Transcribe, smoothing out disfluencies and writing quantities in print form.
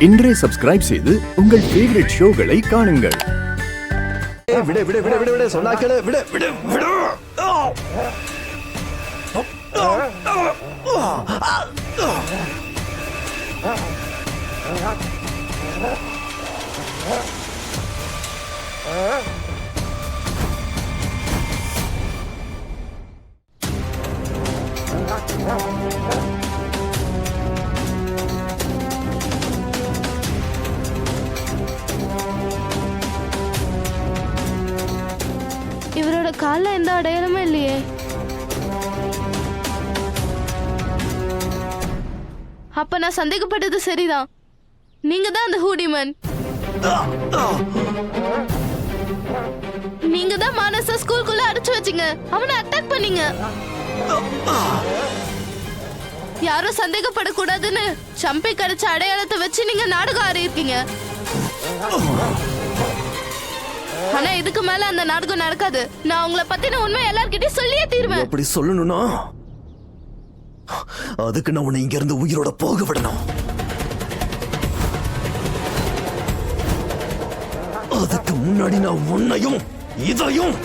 இன்றே சப்ஸ்கிரைப் செய்து உங்கள் ஃபேவரட் ஷோகளை காணுங்கள். விடு விடு விடு விடு விடு சொன்னா கேளு விடு விடு விடு. இவரோட கால்ல எந்த அடையாளமும் இல்லையே. அப்ப நான் சந்தேகப்பட்டது சரிதான். நீங்க தான் அந்த ஹூடிமன். நீங்க தான் மானச ஸ்கூலுக்குள்ள அடைச்சு வச்சீங்க. அவனை அட்டாக் பண்ணீங்க. யாரும் சந்தேகப்படக்கூடாதுன்னு சம்பி கிடைச்ச அடையாளத்தை வச்சு நீங்க நாடகம் ஆடி இருக்கீங்க. ஆனா இதுக்கு மேல அந்த நாடகம் நடக்காது. நான் உங்களை பத்தின உண்மை எல்லார்கிட்டயும் சொல்லியே தீர்வேன். அப்படி சொல்லணும்னா அதுக்கு நான் உன்னை இங்க இருந்து உயிரோட போக விடணும். அதுக்கு முன்னாடி நான் உன்னையும் இதையும்